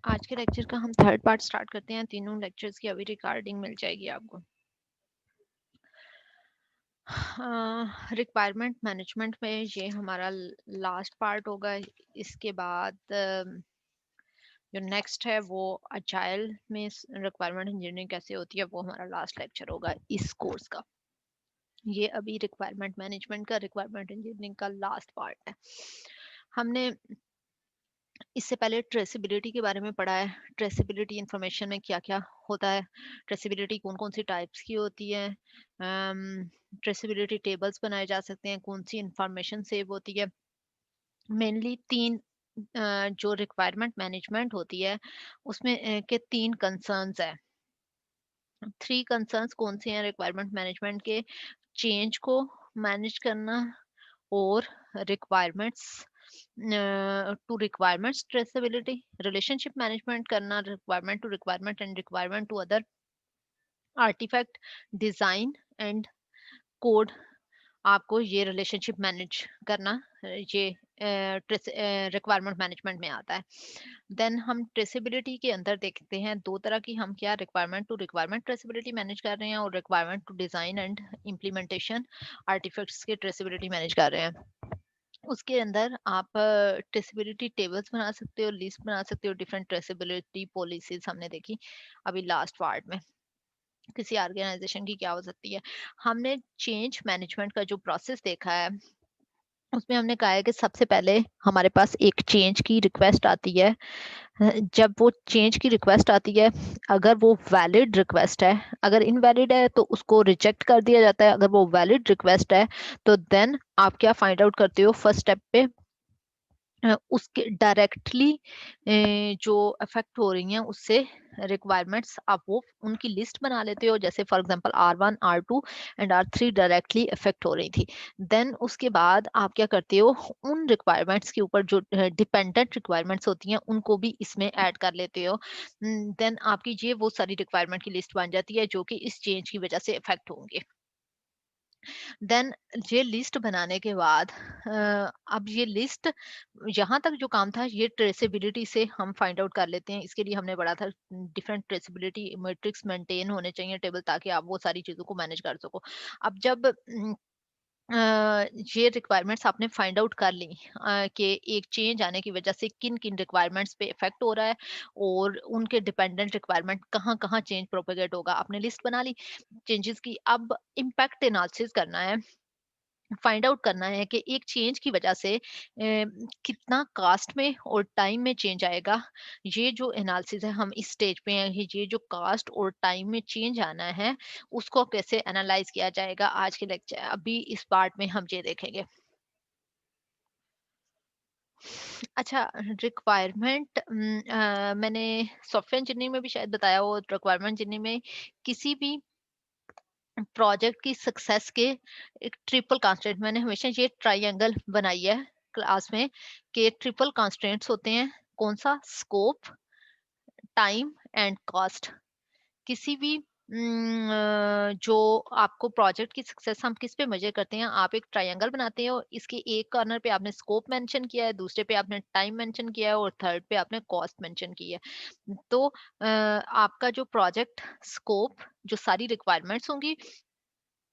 आज के लेक्चर का हम थर्ड पार्ट स्टार्ट करते हैं। तीनों लेक्चर्स की अभी रिकॉर्डिंग मिल जाएगी आपको। रिक्वायरमेंट मैनेजमेंट में ये हमारा लास्ट पार्ट होगा। इसके बाद जो नेक्स्ट है वो अजाइल में रिक्वायरमेंट इंजीनियरिंग कैसे होती है, वो हमारा लास्ट लेक्चर होगा इस कोर्स का। ये अभी रिक्वायरमेंट मैनेजमेंट का, रिक्वायरमेंट इंजीनियरिंग का लास्ट पार्ट है। हमने इससे पहले ट्रेसिबिलिटी के बारे में पढ़ा है। ट्रेसिबिलिटी इंफॉर्मेशन में क्या क्या होता है, ट्रेसिबिलिटी कौन कौन सी टाइप्स की होती है, ट्रेसिबिलिटी टेबल्स बनाए जा सकते हैं, कौन सी इंफॉर्मेशन सेव होती है। मेनली तीन जो रिक्वायरमेंट मैनेजमेंट होती है उसमें के तीन कंसर्न्स है। थ्री कंसर्न्स कौन से हैं रिक्वायरमेंट मैनेजमेंट के? चेंज को मैनेज करना, और requirements to requirements traceability, relationship management करना, requirement to requirement and requirement to other artefact, design and code. आपको ये रिलेशनशिप मैनेज करना, ये रिक्वायरमेंट मैनेजमेंट में आता है। देन हम ट्रेसेबिलिटी के अंदर देखते हैं दो तरह की। हम क्या requirement to requirement traceability manage कर रहे हैं, और requirement to design and implementation artifacts की ट्रेसेबिलिटी मैनेज कर रहे हैं। उसके अंदर आप ट्रेसेबिलिटी टेबल्स बना सकते हो, लिस्ट बना सकते हो, डिफरेंट ट्रेसेबिलिटी पॉलिसीज हमने देखी अभी लास्ट पार्ट में किसी ऑर्गेनाइजेशन की क्या हो सकती है। हमने चेंज मैनेजमेंट का जो प्रोसेस देखा है उसमें हमने कहा है कि सबसे पहले हमारे पास एक चेंज की रिक्वेस्ट आती है। जब वो चेंज की रिक्वेस्ट आती है, अगर वो वैलिड रिक्वेस्ट है, अगर इनवैलिड है तो उसको रिजेक्ट कर दिया जाता है। अगर वो वैलिड रिक्वेस्ट है तो देन आप क्या फाइंड आउट करते हो फर्स्ट स्टेप पे, उसके डायरेक्टली जो अफेक्ट हो रही हैं उससे रिक्वायरमेंट्स आप वो उनकी लिस्ट बना लेते हो। जैसे for example R1 R2 and R3 directly affect हो रही थी। देन उसके बाद आप क्या करते हो, उन रिक्वायरमेंट्स के ऊपर जो डिपेंडेंट रिक्वायरमेंट्स होती हैं उनको भी इसमें ऐड कर लेते हो। देन आपकी ये वो सारी रिक्वायरमेंट की लिस्ट बन जाती है जो कि इस चेंज की वजह से अफेक्ट होंगे। देन ये लिस्ट बनाने के बाद अब ये लिस्ट, यहाँ तक जो काम था ये ट्रेसेबिलिटी से हम फाइंड आउट कर लेते हैं। इसके लिए हमने पढ़ा था डिफरेंट ट्रेसेबिलिटी मैट्रिक्स मेंटेन होने चाहिए टेबल, ताकि आप वो सारी चीजों को मैनेज कर सको। अब जब ये रिक्वायरमेंट्स आपने फाइंड आउट कर ली कि एक चेंज आने की वजह से किन किन रिक्वायरमेंट्स पे इफेक्ट हो रहा है, और उनके डिपेंडेंट रिक्वायरमेंट कहाँ कहाँ चेंज प्रोपेगेट होगा, आपने लिस्ट बना ली चेंजेस की। अब इम्पैक्ट एनालिसिस करना है, फाइंड आउट करना है कि एक चेंज की वजह से कितना कास्ट में और टाइम में चेंज आएगा। ये जो एनालिसिस है हम इस स्टेज पे हैं, ये जो कास्ट और टाइम में चेंज आना है उसको कैसे एनालाइज किया जाएगा। आज के लेक्चर अभी इस पार्ट में हम ये देखेंगे। अच्छा, रिक्वायरमेंट मैंने सॉफ्टवेयर इंजीनियरिंग में भी शायद बताया हो। रिक्वायरमेंट इंजीनियरिंग में किसी भी प्रोजेक्ट की सक्सेस के एक ट्रिपल कंस्ट्रेंट, मैंने हमेशा ये ट्रायंगल बनाई है क्लास में कि ट्रिपल कंस्ट्रेंट्स होते हैं। कौन सा? Scope, time and cost. किसी भी जो आपको प्रोजेक्ट की सक्सेस हम किस पे मेजर करते हैं, आप एक ट्रायंगल बनाते हो, इसके एक कॉर्नर पे आपने स्कोप मेंशन किया है, दूसरे पे आपने टाइम मेंशन किया है, और थर्ड पे आपने कॉस्ट मेंशन की है। तो आपका जो प्रोजेक्ट स्कोप, जो सारी रिक्वायरमेंट्स होंगी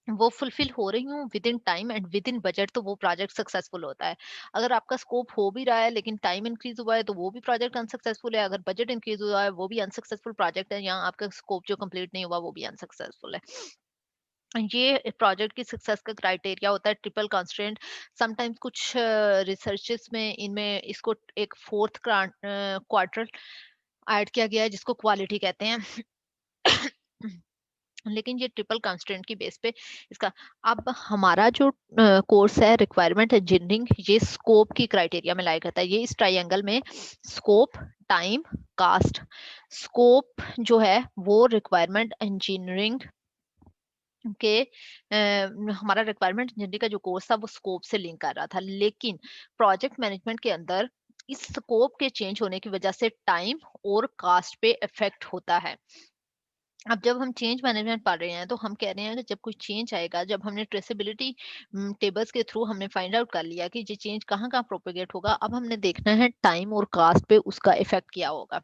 वो फुलफिल हो रही हूँ with in time and with in budget, तो वो प्रोजेक्ट सक्सेसफुल होता है। अगर आपका स्कोप हो भी रहा है लेकिन टाइम इंक्रीज हुआ है तो वो भी प्रोजेक्ट अनसक्सेसफुल है। अगर बजट इंक्रीज हुआ है वो भी अनसक्सेसफुल प्रोजेक्ट है। यहाँ आपका स्कोप जो कंप्लीट नहीं हुआ वो भी अनसक्सेसफुल है। ये प्रोजेक्ट की सक्सेस का क्राइटेरिया होता है ट्रिपल कंस्ट्रेंट। समटाइम्स कुछ रिसर्चेस में इनमें इसको एक फोर्थ क्वार्टर ऐड किया गया है जिसको क्वालिटी कहते हैं। लेकिन ये ट्रिपल कंस्ट्रेंट की बेस पे इसका, अब हमारा जो कोर्स है रिक्वायरमेंट इंजीनियरिंग, ये स्कोप की क्राइटेरिया में लाया करता है। ये इस ट्रायंगल में स्कोप, टाइम, कास्ट। स्कोप जो है वो रिक्वायरमेंट इंजीनियरिंग के हमारा रिक्वायरमेंट इंजीनियरिंग का जो कोर्स था वो स्कोप से लिंक कर रहा था, लेकिन प्रोजेक्ट मैनेजमेंट के अंदर इस स्कोप के चेंज होने की वजह से टाइम और कास्ट पे इफेक्ट होता है। अब जब हम चेंज मैनेजमेंट पढ़ रहे हैं तो हम कह रहे हैं कि जब कोई चेंज आएगा, जब हमने ट्रेसेबिलिटी टेबल्स के थ्रू हमने फाइंड आउट कर लिया कि ये चेंज कहाँ कहाँ प्रोपेगेट होगा, अब हमने देखना है टाइम और कास्ट पे उसका इफेक्ट क्या होगा।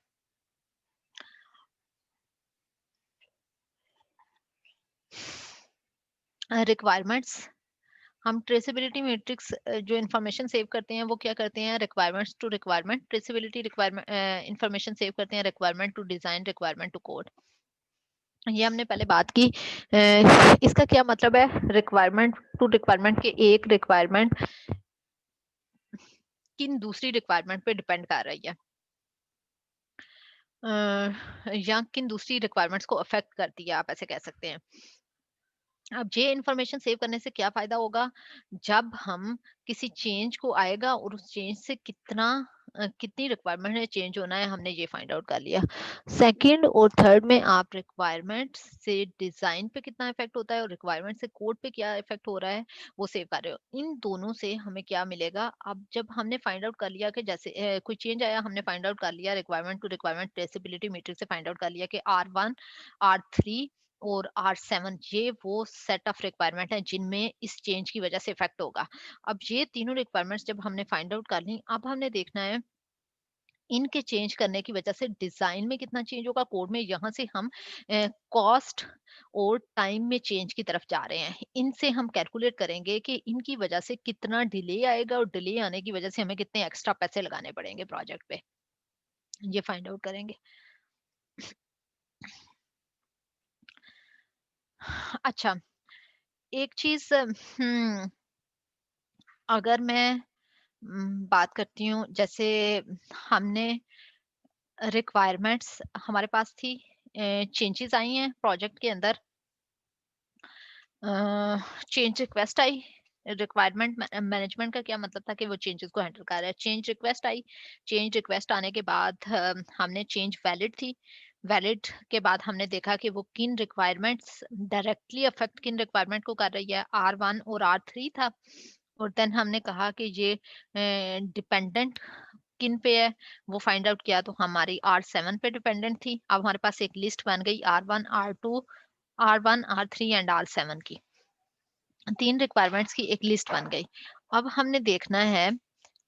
रिक्वायरमेंट्स, हम ट्रेसेबिलिटी मैट्रिक्स जो इन्फॉर्मेशन सेव करते हैं वो क्या करते हैं, requirements to requirement, traceability requirement information save करते हैं requirement to design, requirement to code. ये हमने पहले बात की। इसका क्या मतलब है, रिक्वायरमेंट टू रिक्वायरमेंट के एक रिक्वायरमेंट किन दूसरी रिक्वायरमेंट पे डिपेंड कर रही है, या किन दूसरी रिक्वायरमेंट्स को अफेक्ट करती है, आप ऐसे कह सकते हैं। अब ये इन्फॉर्मेशन सेव करने से क्या फायदा होगा, जब हम किसी चेंज को आएगा और उस चेंज से कितनी रिक्वायरमेंट है चेंज होना है, हमने ये फाइंड आउट कर लिया। सेकंड और थर्ड में आप रिक्वायरमेंट से डिजाइन पे कितना इफेक्ट होता है और रिक्वायरमेंट से कोड पे क्या इफेक्ट हो रहा है वो सेव कर रहे हो। इन दोनों से हमें क्या मिलेगा, अब जब हमने फाइंड आउट कर लिया कि जैसे कोई चेंज आया, हमने फाइंड आउट कर लिया requirement to requirement traceability matrix से फाइंड आउट कर लिया कि R1, R3 और R7 ये वो सेट ऑफ रिक्वायरमेंट है जिनमें इस चेंज की वजह से इफेक्ट होगा। अब ये तीनों रिक्वायरमेंट्स जब हमने फाइंड आउट कर ली, अब हमने देखना है इनके चेंज करने की वजह से डिजाइन में कितना चेंज होगा, कोड में। यहाँ से हम कॉस्ट और टाइम में चेंज की तरफ जा रहे हैं। इनसे हम कैलकुलेट करेंगे कि इनकी वजह से कितना डिले आएगा और डिले आने की वजह से हमें कितने एक्स्ट्रा पैसे लगाने पड़ेंगे प्रोजेक्ट पे, ये फाइंड आउट करेंगे। अच्छा, एक चीज, अगर मैं बात करती हूँ, जैसे हमने रिक्वायरमेंट्स हमारे पास थी, चेंजेस आई हैं प्रोजेक्ट के अंदर, चेंज रिक्वेस्ट आई। रिक्वायरमेंट मैनेजमेंट का क्या मतलब था कि वो चेंजेस को हैंडल कर रहा है। चेंज रिक्वेस्ट आई, चेंज रिक्वेस्ट आने के बाद हमने चेंज वैलिड थी, वैलिड के बाद हमने देखा कि वो किन रिक्वायरमेंट्स डायरेक्टली अफेक्ट किन रिक्वायरमेंट को कर रही है, R1 और R3 था। और देन हमने कहा कि ये डिपेंडेंट किन पे है, वो फाइंड आउट किया तो हमारी R7 पे डिपेंडेंट थी। अब हमारे पास एक लिस्ट बन गई R1, R2, R1, R3 and R7 की, तीन रिक्वायरमेंट्स की एक लिस्ट बन गई। अब हमने देखना है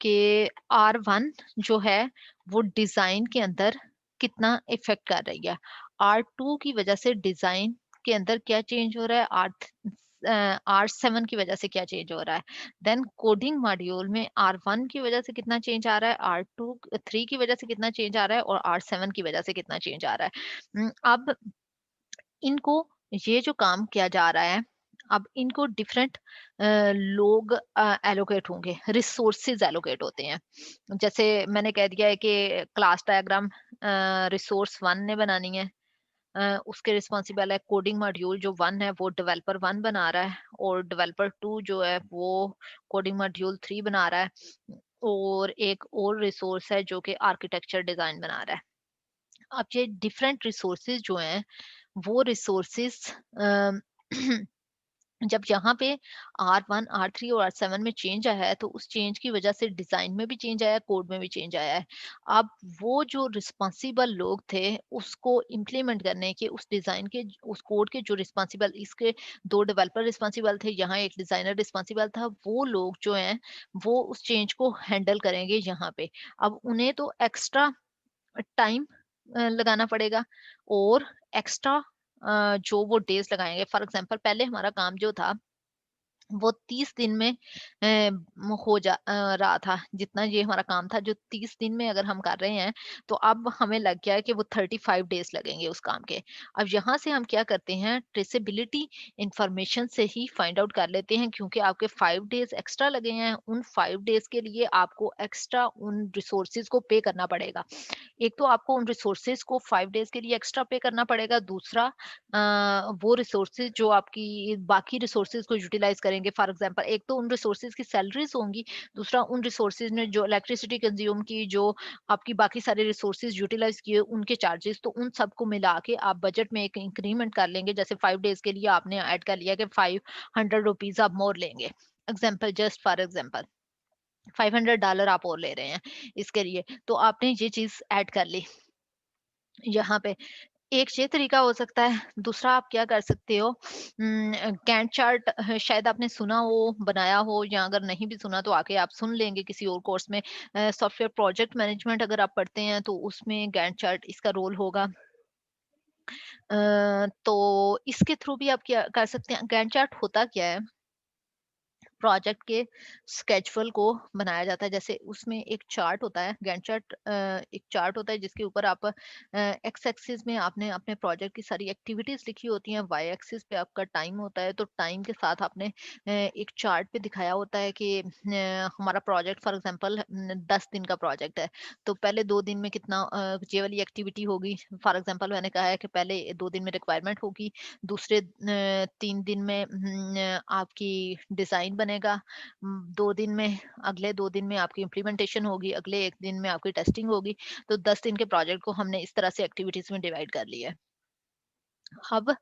कि R1 जो है वो डिजाइन के अंदर कितना इफेक्ट कर रही है, R2 की वजह से डिजाइन के अंदर क्या चेंज हो रहा है, R7 की वजह से क्या चेंज हो रहा है। देन कोडिंग मॉड्यूल में R1 की वजह से कितना चेंज आ रहा है, R2 3 की वजह से कितना चेंज आ रहा है और R7 की वजह से कितना चेंज आ रहा है। अब इनको, ये जो काम किया जा रहा है, अब इनको डिफरेंट लोग एलोकेट होंगे, रिसोर्सेज एलोकेट होते हैं। जैसे मैंने कह दिया है कि क्लास डायग्राम रिसोर्स वन ने बनानी है, उसके रिस्पॉन्सिबल है कोडिंग मॉड्यूल, जो वन है वो डेवलपर वन बना रहा है और डेवलपर टू जो है वो कोडिंग मॉड्यूल थ्री बना रहा है, और एक और रिसोर्स है जो कि आर्किटेक्चर डिजाइन बना रहा है। अब ये डिफरेंट रिसोर्सेज जो हैं, वो रिसोर्सेज जब यहाँ पे R1, R3 और R7 में चेंज आया है तो उस चेंज की वजह से डिजाइन में भी चेंज आया है, कोड में भी चेंज आया है। अब वो जो रिस्पॉन्सिबल लोग थे उसको इम्प्लीमेंट करने के, उस डिजाइन के, उस कोड के जो रिस्पॉन्सिबल, इसके दो डेवलपर रिस्पॉन्सिबल थे, यहाँ एक डिजाइनर रिस्पॉन्सिबल था, वो लोग जो हैं वो उस चेंज को हैंडल करेंगे यहाँ पे। अब उन्हें तो एक्स्ट्रा टाइम लगाना पड़ेगा और एक्स्ट्रा जो वो डेज लगाएंगे। फॉर एग्जांपल पहले हमारा काम जो था वो 30 दिन में रहा था, जितना ये हमारा काम था जो 30 दिन में अगर हम कर रहे हैं, तो अब हमें लग गया है कि वो 35 डेज लगेंगे उस काम के। अब यहाँ से हम क्या करते हैं, ट्रेसेबिलिटी इंफॉर्मेशन से ही फाइंड आउट कर लेते हैं, क्योंकि आपके 5 डेज एक्स्ट्रा लगे हैं, उन 5 डेज के लिए आपको एक्स्ट्रा उन रिसोर्सेज को पे करना पड़ेगा। एक तो आपको उन रिसोर्सेज को 5 डेज के लिए एक्स्ट्रा पे करना पड़ेगा, दूसरा वो रिसोर्सेज जो आपकी बाकी रिसोर्सेज को यूटिलाइज करेंगे, फॉर एग्जांपल एक तो उन रिसोर्सेज की सैलरीज होंगी, दूसरा उन रिसोर्सेज ने जो इलेक्ट्रिसिटी कंज्यूम की, जो आपकी बाकी सारे रिसोर्सेज यूटिलाइज किए उनके चार्जेस, तो उन सबको मिला के आप बजट में एक इंक्रीमेंट कर लेंगे। जैसे 5 डेज के लिए आपने ऐड कर लिया कि $500 आप मोर लेंगे, एग्जाम्पल, जस्ट फॉर एग्जाम्पल $500 आप और ले रहे हैं इसके लिए, तो आपने ये चीज ऐड कर ली यहाँ पे। एक ये तरीका हो सकता है, दूसरा आप क्या कर सकते हो, गैंट चार्ट शायद आपने सुना हो, बनाया हो, या अगर नहीं भी सुना तो आके आप सुन लेंगे किसी और कोर्स में। सॉफ्टवेयर प्रोजेक्ट मैनेजमेंट अगर आप पढ़ते हैं तो उसमें गैंट चार्ट इसका रोल होगा। तो इसके थ्रू भी आप क्या कर सकते हैं, गैंट चार्ट होता क्या है? प्रोजेक्ट के स्केड्यूल को बनाया जाता है। जैसे उसमें एक चार्ट होता है, गैंट चार्ट एक चार्ट होता है जिसके ऊपर आप एक्स एक्सिस में आपने अपने प्रोजेक्ट की सारी एक्टिविटीज लिखी होती हैं, वाई एक्सिस पे आपका टाइम होता है। तो टाइम के साथ आपने एक चार्ट पे दिखाया होता है कि हमारा प्रोजेक्ट फॉर एग्जांपल 10 दिन का प्रोजेक्ट है, तो पहले 2 दिन में कितना ये वाली एक्टिविटी होगी। फॉर एग्जांपल मैंने कहा है कि पहले 2 दिन में रिक्वायरमेंट होगी, दूसरे 3 दिन में आपकी डिज़ाइन बनेगा, 2 दिन में, अगले 2 दिन में आपकी इम्प्लीमेंटेशन होगी, अगले 1 दिन में आपकी टेस्टिंग होगी। तो 10 दिन के प्रोजेक्ट को हमने इस तरह से एक्टिविटीज़ में डिवाइड कर लिया है। अब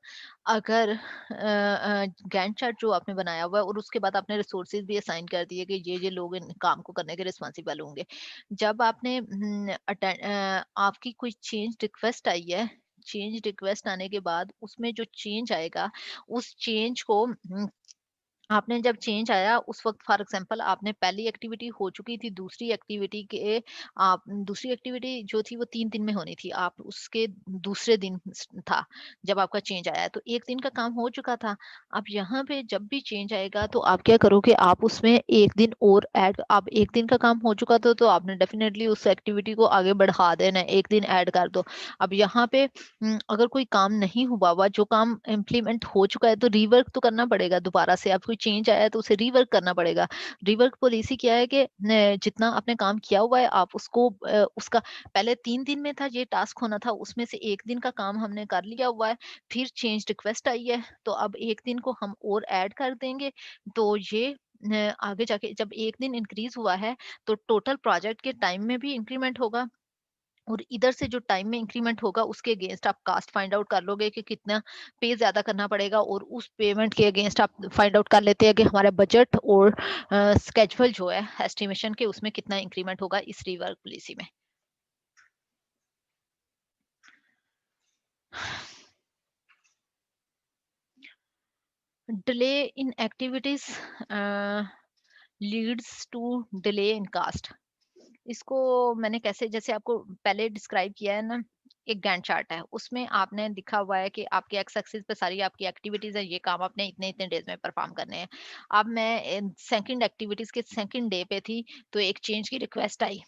अगर गैंट चार्ट जो आपने बनाया हुआ है और उसके बाद आपने रिसोर्सेज भी असाइन कर दिए कि ये लोग इन काम को करने के रिस्पॉन्सिबल होंगे। जब आपने आपकी कोई चेंज रिक्वेस्ट आई है, चेंज रिक्वेस्ट आने के बाद उसमें जो चेंज आएगा, उस चेंज को आपने जब चेंज आया उस वक़्त फॉर एग्ज़ाम्पल आपने पहली एक्टिविटी हो चुकी थी, दूसरी एक्टिविटी जो थी वो 3 दिन में होनी थी। आप उसके दूसरे दिन था जब आपका चेंज आया, तो 1 दिन का काम हो चुका था। अब यहाँ पे जब भी चेंज आएगा तो आप क्या करोगे, आप उसमें 1 दिन और ऐड, अब 1 दिन का काम हो चुका था तो आपने डेफ़िनेटली उस एक्टिविटी को आगे बढ़ा देना है, 1 दिन ऐड कर दो। अब यहाँ पे अगर कोई काम नहीं हुआ हुआ, जो काम इम्प्लीमेंट हो चुका है तो रीवर्क तो करना पड़ेगा दोबारा से। अब कोई चेंज आया है तो उसे रीवर्क करना पड़ेगा। रीवर्क पॉलिसी क्या है कि जितना आपने काम किया हुआ है आप उसको उसका पहले 3 दिन में था ये टास्क होना था, उसमें से 1 दिन का काम हमने कर लिया हुआ है, फिर चेंज रिक्वेस्ट आई है, तो अब 1 दिन को हम और ऐड कर देंगे। तो ये आगे जाके जब 1 दिन इंक्रीज़ हुआ है, तो टोटल प्रोजेक्ट के टाइम में भी इंक्रीमेंट होगा, और इधर से जो टाइम में इंक्रीमेंट होगा उसके अगेंस्ट आप कास्ट फाइंड आउट कर लोगे कि कितना पे ज्यादा करना पड़ेगा, और उस पेमेंट के अगेंस्ट आप फाइंड आउट कर लेते हैं कि हमारा बजट और स्केड्यूल जो है एस्टिमेशन के उसमें कितना इंक्रीमेंट होगा इस रिवर्क पॉलिसी में। Delay in activities leads to delay in cost. इसको मैंने कैसे, जैसे आपको पहले डिस्क्राइब किया है ना, एक गैंट चार्ट है, उसमें आपने लिखा हुआ है कि आपके एक्स एक्सिस पे सारी आपकी एक्टिविटीज है, ये काम आपने इतने इतने डेज में परफॉर्म करने हैं। अब मैं सेकंड एक्टिविटीज के सेकंड डे पे थी, तो एक चेंज की रिक्वेस्ट आई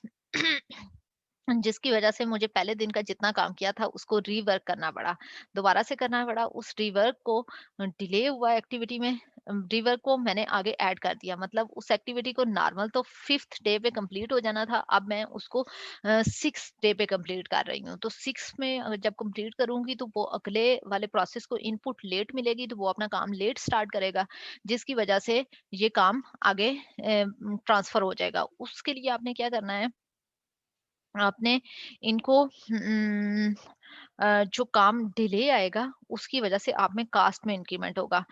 जिसकी वजह से मुझे पहले दिन का जितना काम किया था उसको रीवर्क करना पड़ा, दोबारा से करना पड़ा। उस रीवर्क को डिले हुआ एक्टिविटी में, रीवर्क को मैंने आगे ऐड कर दिया, मतलब उस एक्टिविटी को नॉर्मल तो 5th डे पे कंप्लीट हो जाना था, अब मैं उसको 6th डे पे कंप्लीट कर रही हूँ। तो 6 में जब कंप्लीट करूंगी तो वो अगले वाले प्रोसेस को इनपुट लेट मिलेगी, तो वो अपना काम लेट स्टार्ट करेगा, जिसकी वजह से ये काम आगे ट्रांसफर हो जाएगा। उसके लिए आपने क्या करना है, आपने इनको जो काम डिले आएगा उसकी वजह से आप में कास्ट में इंक्रीमेंट होगा,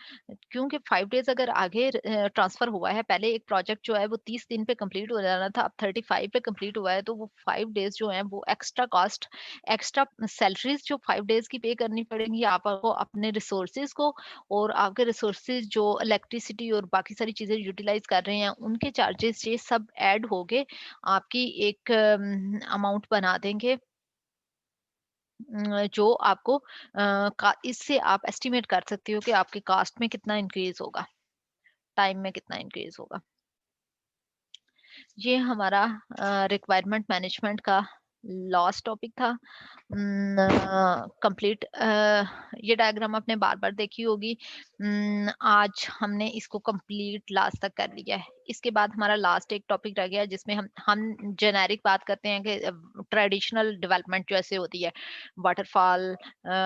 क्योंकि 5 डेज अगर आगे ट्रांसफर हुआ है, पहले एक प्रोजेक्ट जो है वो 30 दिन पे कंप्लीट हो जाना था, अब 35 पे कंप्लीट हुआ है, तो वो 5 डेज जो है वो एक्स्ट्रा कॉस्ट, एक्स्ट्रा सैलरीज जो 5 डेज की पे करनी पड़ेंगी आपको अपने रिसोर्सेज को, और आपके रिसोर्सेज जो इलेक्ट्रिसिटी और बाकी सारी चीजें यूटिलाइज कर रहे हैं उनके चार्जेस, ये सब ऐड हो गए आपकी एक अमाउंट बना देंगे, जो आपको इससे आप एस्टिमेट कर सकते हो कि आपके कास्ट में कितना इंक्रीज होगा, टाइम में कितना इंक्रीज होगा। ये हमारा रिक्वायरमेंट मैनेजमेंट का लास्ट टॉपिक था। कंप्लीट ये डायग्राम आपने बार बार देखी होगी। आज हमने इसको कंप्लीट लास्ट तक कर लिया है। इसके बाद हमारा लास्ट एक टॉपिक रह गया जिसमें हम जेनेरिक बात करते हैं कि ट्रेडिशनल डेवलपमेंट जैसे होती है, वाटरफॉल,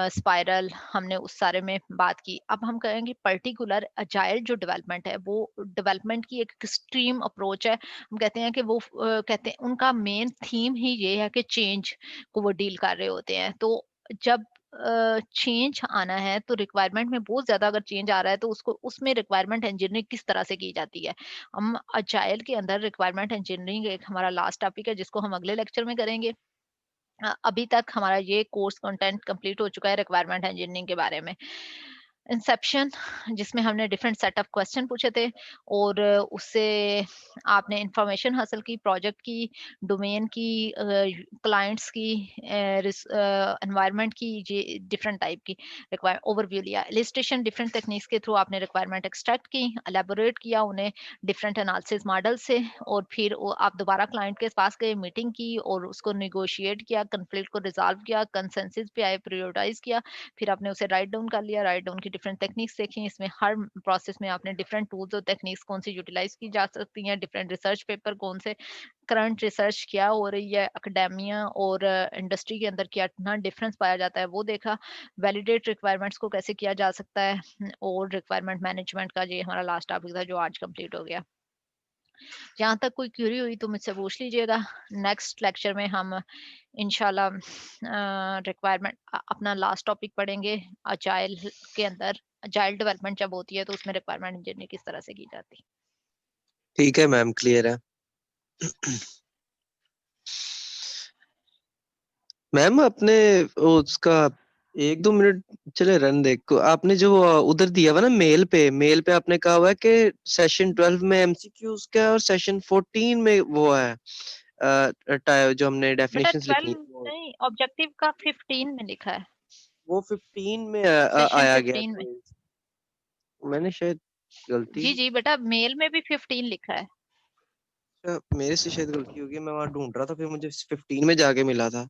स्पाइरल, हमने उस सारे में बात की। अब हम कहेंगे पर्टिकुलर अजाइल जो डेवलपमेंट है, वो डेवलपमेंट की एक एक्सट्रीम अप्रोच है। हम कहते हैं कि वो कहते हैं उनका मेन थीम ही ये है कि चेंज को वो डील कर रहे होते हैं। तो जब चेंज आना है तो रिक्वायरमेंट में बहुत ज्यादा अगर चेंज आ रहा है तो उसको उसमें रिक्वायरमेंट इंजीनियरिंग किस तरह से की जाती है, हम अजाइल के अंदर रिक्वायरमेंट इंजीनियरिंग एक हमारा लास्ट टॉपिक है जिसको हम अगले लेक्चर में करेंगे। अभी तक हमारा ये कोर्स कंटेंट कंप्लीट हो चुका है रिक्वायरमेंट इंजीनियरिंग के बारे में। इंसेप्शन, जिसमें हमने डिफरेंट सेट ऑफ क्वेश्चन पूछे थे और उससे आपने इंफॉर्मेशन हासिल की प्रोजेक्ट की, डोमेन की, क्लाइंट्स की, एनवायरनमेंट की, जी डिफरेंट टाइप की रिक्वायर ओवरव्यू लिया। इलिस्ट्रेशन, डिफरेंट टेक्निक्स के थ्रू आपने रिक्वायरमेंट एक्सट्रैक्ट की, एलेबोरेट किया उन्हें डिफरेंट एनालिसिस मॉडल से, और फिर वो आप दोबारा क्लाइंट के पास गए, मीटिंग की और उसको निगोशिएट किया, कन्फ्लिक्ट को रिजॉल्व किया, कंसेंसस पे आए, प्रायोरिटाइज किया, फिर आपने उसे राइट डाउन कर लिया, राइट डाउन की डिफरेंट टेक्निक्स देखी, इसमें हर प्रोसेस में आपने डिफरेंट टूल्स और टेक्निक्स कौन सी यूटिलाइज की जा सकती हैं, डिफरेंट रिसर्च पेपर कौन से, करंट रिसर्च क्या हो रही है एकेडेमिया और इंडस्ट्री के अंदर, क्या इतना डिफरेंस पाया जाता है वो देखा, वैलिडेट रिक्वायरमेंट्स को कैसे किया जा सकता है, और रिक्वायरमेंट मैनेजमेंट का ये हमारा लास्ट टॉपिक था जो आज कंप्लीट हो गया। जहाँ तक कोई क्यूरी हुई तो मुझसे पूछ लीजिएगा। नेक्स्ट लेक्चर में हम इंशाल्लाह रिक्वायरमेंट अपना लास्ट टॉपिक पढ़ेंगे, अजाइल के अंदर अजाइल डेवलपमेंट जब होती है तो उसमें रिक्वायरमेंट इंजीनियरिंग किस तरह से की जाती है। ठीक है मैम, क्लियर है। मैम अपने उसका 1-2 मिनट चले रन देखो, आपने जो उधर दिया हुआ ना मेल पे आपने कहा हुआ है कि सेशन 12 में एमसीक्यूज का है और सेशन 14 में वो है जो हमने बेटा डेफिनेशंस लिखनी 12 है नहीं, ऑब्जेक्टिव का 15 में लिखा है, वो 15 में सेशन आया गया 15 में। तो मैंने शायद गलती जी जी बेटा, मेल में भी 15 लिखा है। मेरे से शायद गलती होगी, मैं वहां ढूंढ रहा था फिर मुझे 15 में जाके मिला था।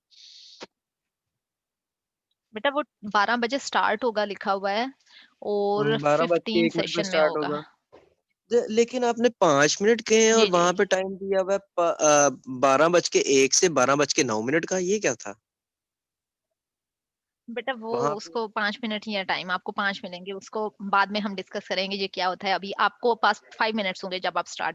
बेटा वो 12 बजे स्टार्ट होगा लिखा हुआ है और 12 बज के 15 1 मिनट पे सेशन में स्टार्ट होगा। होगा। लेकिन आपने 5 मिनट कहे हैं और जी जी वहां पे टाइम दिया हुआ है 12 बज के 1 से 12 बज के 9 मिनट का, ये क्या था बेटा वो वहां पे? उसको 5 मिनट ही है टाइम, आपको 5 मिलेंगे, उसको बाद में हम डिस्कस करेंगे ये क्या होता है। अभी आपको पास 5 मिनट्स होंगे जब आप स्टार्ट